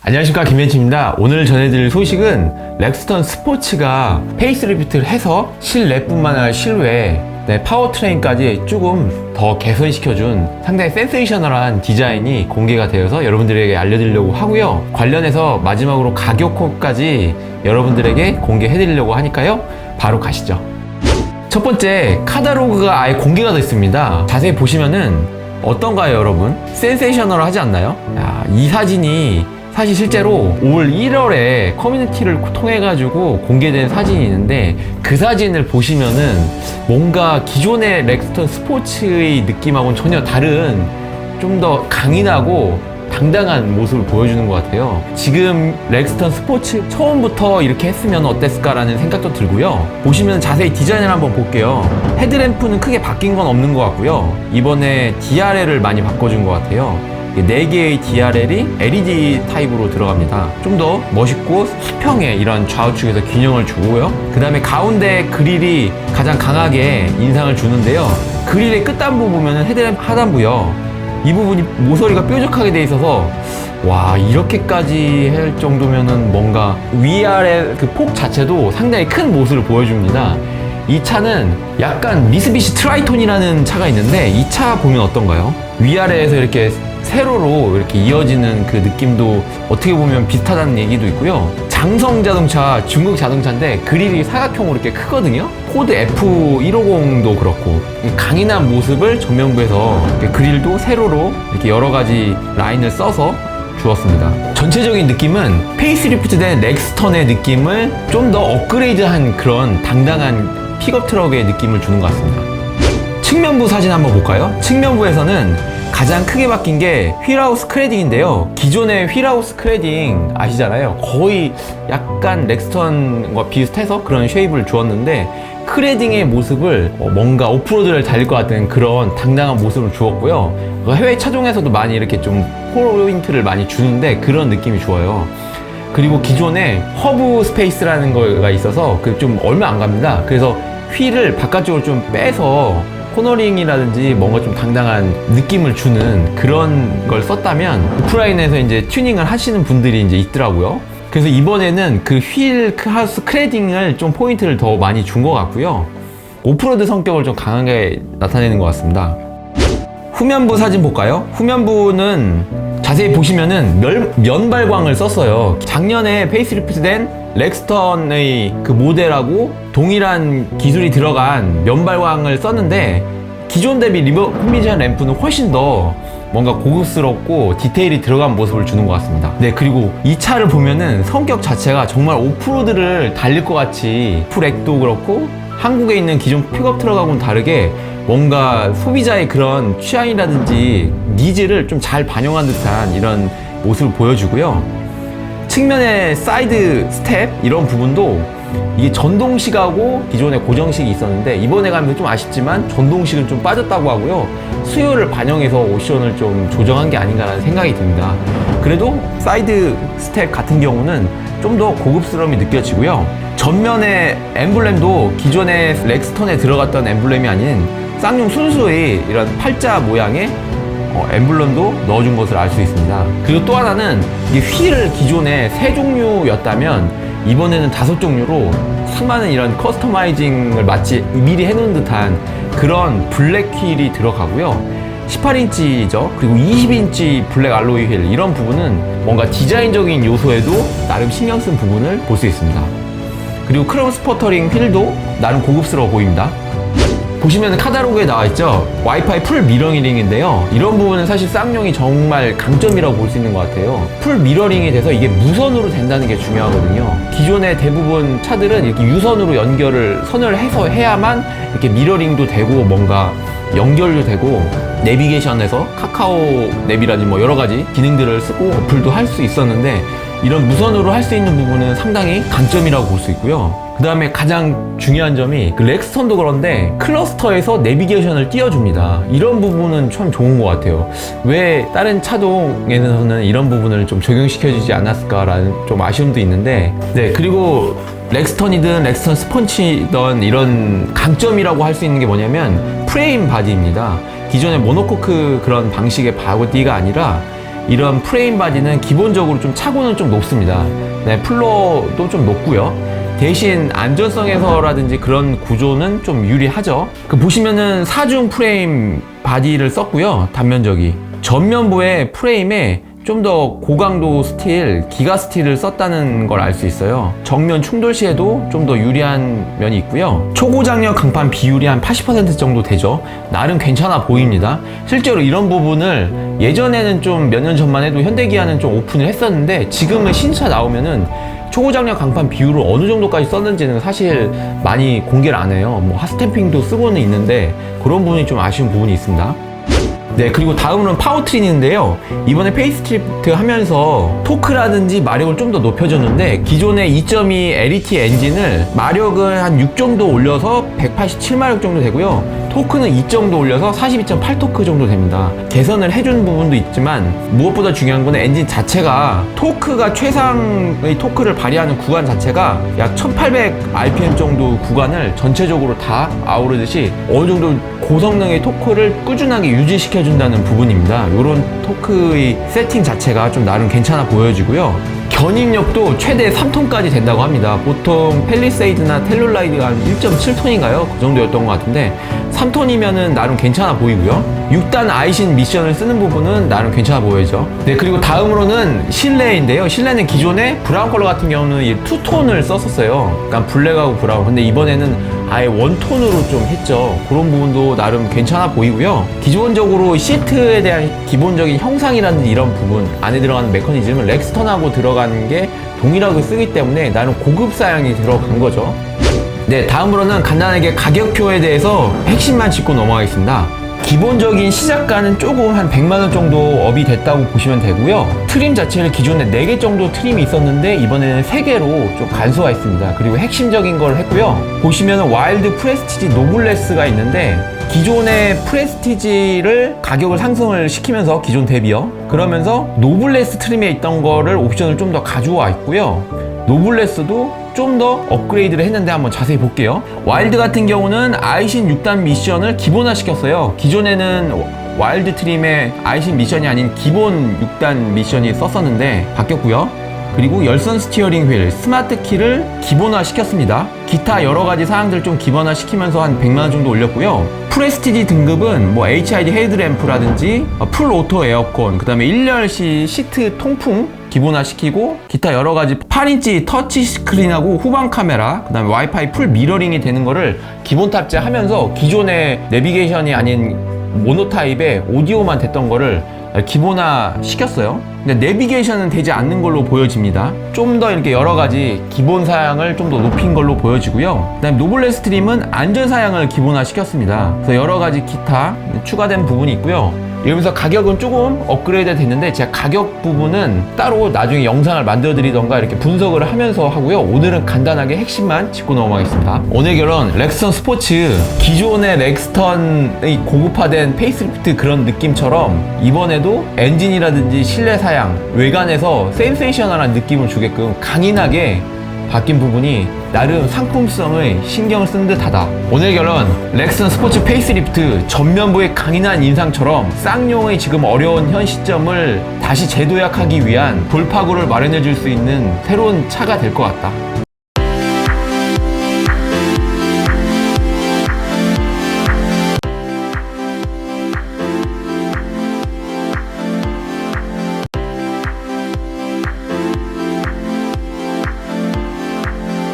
안녕하십니까, 김현치입니다. 오늘 전해드릴 소식은 렉스턴 스포츠가 페이스리프트를 해서 실내뿐만 아니라 실외, 파워트레인까지 조금 더 개선시켜준 상당히 센세이셔널한 디자인이 공개가 되어서 여러분들에게 알려드리려고 하고요. 관련해서 마지막으로 가격표까지 여러분들에게 공개해드리려고 하니까요. 바로 가시죠. 첫 번째, 카탈로그가 아예 공개가 됐습니다. 자세히 보시면은 어떤가요, 여러분? 센세이셔널하지 않나요? 이 사진이 사실 실제로 올 1월에 커뮤니티를 통해 가지고 공개된 사진이 있는데, 그 사진을 보시면은 뭔가 기존의 렉스턴 스포츠의 느낌하고는 전혀 다른, 좀 더 강인하고 당당한 모습을 보여주는 것 같아요. 지금 렉스턴 스포츠 처음부터 이렇게 했으면 어땠을까라는 생각도 들고요. 보시면 자세히 디자인을 한번 볼게요. 헤드램프는 크게 바뀐 건 없는 것 같고요. 이번에 DRL을 많이 바꿔준 것 같아요. 4개의 DRL이 LED 타입으로 들어갑니다. 좀 더 멋있고 수평에 이런 좌우측에서 균형을 주고요. 그 다음에 가운데 그릴이 가장 강하게 인상을 주는데요. 그릴의 끝단부 보면은 헤드램프 하단부요. 이 부분이 모서리가 뾰족하게 돼 있어서, 와, 이렇게까지 할 정도면은 뭔가 위아래 그 폭 자체도 상당히 큰 모습을 보여줍니다. 이 차는 약간 미쓰비시 트라이톤이라는 차가 있는데, 이 차 보면 어떤가요? 위아래에서 이렇게 세로로 이렇게 이어지는 그 느낌도 어떻게 보면 비슷하다는 얘기도 있고요. 장성 자동차, 중국 자동차인데 그릴이 사각형으로 이렇게 크거든요. 포드 F150도 그렇고, 강인한 모습을 전면부에서 그릴도 세로로 이렇게 여러 가지 라인을 써서 주었습니다. 전체적인 느낌은 페이스리프트된 렉스턴의 느낌을 좀 더 업그레이드한 그런 당당한 픽업 트럭의 느낌을 주는 것 같습니다. 측면부 사진 한번 볼까요? 측면부에서는 가장 크게 바뀐 게 휠하우스 크레딩인데요. 기존의 휠하우스 크레딩 아시잖아요. 거의 약간 렉스턴과 비슷해서 그런 쉐입을 주었는데, 크레딩의 모습을 뭔가 오프로드를 달릴 것 같은 그런 당당한 모습을 주었고요. 해외 차종에서도 많이 이렇게 좀 포인트를 많이 주는데 그런 느낌이 좋아요. 그리고 기존에 허브 스페이스라는 거가 있어서 그 좀 얼마 안 갑니다. 그래서 휠을 바깥쪽으로 좀 빼서 코너링이라든지 뭔가 좀 당당한 느낌을 주는 그런 걸 썼다면 오프라인에서 이제 튜닝을 하시는 분들이 이제 있더라고요. 그래서 이번에는 그 휠 하우스 크레딩을 좀 포인트를 더 많이 준 것 같고요. 오프로드 성격을 좀 강하게 나타내는 것 같습니다. 후면부 사진 볼까요? 후면부는 자세히 보시면은 면발광을 썼어요. 작년에 페이스리프트된 렉스턴의 그 모델하고 동일한 기술이 들어간 면발광을 썼는데, 기존 대비 리버미션 램프는 훨씬 더 뭔가 고급스럽고 디테일이 들어간 모습을 주는 것 같습니다. 네, 그리고 이 차를 보면은 성격 자체가 정말 오프로드를 달릴 것 같이, 풀액도 그렇고 한국에 있는 기존 픽업 트럭하고는 다르게 뭔가 소비자의 그런 취향이라든지 니즈를 좀 잘 반영한 듯한 이런 모습을 보여주고요. 측면의 사이드 스텝 이런 부분도 이게 전동식하고 기존에 고정식이 있었는데, 이번에 가면 좀 아쉽지만 전동식은 좀 빠졌다고 하고요. 수요를 반영해서 옵션을 좀 조정한 게 아닌가라는 생각이 듭니다. 그래도 사이드 스텝 같은 경우는 좀 더 고급스러움이 느껴지고요. 전면의 엠블렘도 기존의 렉스턴에 들어갔던 엠블렘이 아닌 쌍용 순수의 이런 팔자 모양의 엠블럼도 넣어준 것을 알 수 있습니다. 그리고 또 하나는 이게 휠을 기존에 3종류였다면 이번에는 5종류로 수많은 이런 커스터마이징을 마치 미리 해놓은 듯한 그런 블랙 휠이 들어가고요. 18인치죠. 그리고 20인치 블랙 알로이 휠, 이런 부분은 뭔가 디자인적인 요소에도 나름 신경 쓴 부분을 볼 수 있습니다. 그리고 크롬 스퍼터링 휠도 나름 고급스러워 보입니다. 보시면 카탈로그에 나와있죠. 와이파이 풀 미러링인데요. 이런 부분은 사실 쌍용이 정말 강점이라고 볼 수 있는 것 같아요. 풀 미러링이 돼서 이게 무선으로 된다는 게 중요하거든요. 기존의 대부분 차들은 이렇게 유선으로 선을 해서 해야만 이렇게 미러링도 되고 뭔가 연결도 되고 내비게이션에서 카카오 내비라든지 뭐 여러 가지 기능들을 쓰고 어플도 할 수 있었는데, 이런 무선으로 할 수 있는 부분은 상당히 강점이라고 볼 수 있고요. 그 다음에 가장 중요한 점이 그 렉스턴도 그런데 클러스터에서 내비게이션을 띄워줍니다. 이런 부분은 참 좋은 것 같아요. 왜 다른 차종에서는 이런 부분을 좀 적용시켜주지 않았을까라는 좀 아쉬움도 있는데, 네, 그리고 렉스턴이든 렉스턴 스펀치든 이런 강점이라고 할 수 있는 게 뭐냐면 프레임 바디입니다. 기존의 모노코크 그런 방식의 바디가 아니라 이런 프레임 바디는 기본적으로 좀 차고는 좀 높습니다. 네, 플로어도 좀 높고요. 대신 안전성에서라든지 그런 구조는 좀 유리하죠. 보시면은 4중 프레임 바디를 썼고요. 단면적이 전면부의 프레임에 좀 더 고강도 스틸, 기가 스틸을 썼다는 걸 알 수 있어요. 정면 충돌 시에도 좀 더 유리한 면이 있고요. 초고장력 강판 비율이 한 80% 정도 되죠. 나름 괜찮아 보입니다. 실제로 이런 부분을 예전에는 좀 몇 년 전만 해도 현대기아는 좀 오픈을 했었는데, 지금은 신차 나오면은 초고장력 강판 비율을 어느 정도까지 썼는지는 사실 많이 공개를 안 해요. 뭐 핫스탬핑도 쓰고는 있는데 그런 부분이 좀 아쉬운 부분이 있습니다. 네, 그리고 다음으로는 파워트린인데요. 이번에 페이스리프트 하면서 토크라든지 마력을 좀 더 높여줬는데, 기존의 2.2 LET 엔진을 마력을 한 6 정도 올려서 187마력 정도 되고요. 토크는 2 정도 올려서 42.8 토크 정도 됩니다. 개선을 해준 부분도 있지만 무엇보다 중요한 건 엔진 자체가 토크가 최상의 토크를 발휘하는 구간 자체가 약 1800 RPM 정도 구간을 전체적으로 다 아우르듯이 어느 정도 고성능의 토크를 꾸준하게 유지시켜준다는 부분입니다. 이런 토크의 세팅 자체가 좀 나름 괜찮아 보여지고요. 견인력도 최대 3톤까지 된다고 합니다. 보통 펠리세이드나 텔룰라이드가 한 1.7톤인가요? 그 정도였던 것 같은데 3톤이면은 나름 괜찮아 보이고요. 6단 아이신 미션을 쓰는 부분은 나름 괜찮아 보여죠. 네, 그리고 다음으로는 실내인데요. 실내는 기존에 브라운 컬러 같은 경우는 이 투톤을 썼었어요. 그러니까 블랙하고 브라운. 근데 이번에는 아예 원톤으로 좀 했죠. 그런 부분도 나름 괜찮아 보이고요. 기본적으로 시트에 대한 기본적인 형상이라든지 이런 부분, 안에 들어가는 메커니즘은 렉스턴하고 들어가는 게 동일하게 쓰기 때문에 나름 고급 사양이 들어간 거죠. 네, 다음으로는 간단하게 가격표에 대해서 핵심만 짚고 넘어가겠습니다. 기본적인 시작가는 조금 한 100만원 정도 업이 됐다고 보시면 되고요. 트림 자체를 기존에 4개 정도 트림이 있었는데 이번에는 3개로 좀 간소화했습니다. 그리고 핵심적인 걸 했고요. 보시면 와일드 프레스티지 노블레스가 있는데, 기존의 프레스티지를 가격을 상승을 시키면서 기존 대비요. 그러면서 노블레스 트림에 있던 거를 옵션을 좀 더 가져와 있고요. 노블레스도 좀 더 업그레이드를 했는데 한번 자세히 볼게요. 와일드 같은 경우는 아이신 6단 미션을 기본화 시켰어요. 기존에는 와일드 트림에 아이신 미션이 아닌 기본 6단 미션이 썼었는데 바뀌었고요. 그리고 열선 스티어링 휠, 스마트 키를 기본화 시켰습니다. 기타 여러가지 사항들 좀 기본화 시키면서 한 100만원 정도 올렸고요. 프레스티지 등급은 뭐 HID 헤드램프라든지 풀 오토 에어컨, 그 다음에 1열시 시트 통풍 기본화 시키고, 기타 여러가지 8인치 터치 스크린하고 후방 카메라, 그 다음에 와이파이 풀 미러링이 되는 거를 기본 탑재하면서 기존의 내비게이션이 아닌 모노타입의 오디오만 됐던 거를 기본화 시켰어요. 근데 내비게이션은 되지 않는 걸로 보여집니다. 좀 더 이렇게 여러가지 기본 사양을 좀 더 높인 걸로 보여지고요. 그 다음에 노블레스 트림은 안전 사양을 기본화 시켰습니다. 그래서 여러가지 기타 추가된 부분이 있고요. 이러면서 가격은 조금 업그레이드 됐는데, 제가 가격 부분은 따로 나중에 영상을 만들어 드리던가 이렇게 분석을 하면서 하고요. 오늘은 간단하게 핵심만 짚고 넘어가겠습니다. 오늘 결론, 렉스턴 스포츠, 기존의 렉스턴의 고급화된 페이스리프트 그런 느낌처럼 이번에도 엔진이라든지 실내 사양, 외관에서 센세이셔널한 느낌을 주게끔 강인하게 바뀐 부분이 나름 상품성의 신경을 쓴 듯하다. 오늘 결론, 렉스턴 스포츠 페이스리프트 전면부의 강인한 인상처럼 쌍용의 지금 어려운 현 시점을 다시 재도약하기 위한 돌파구를 마련해 줄 수 있는 새로운 차가 될 것 같다.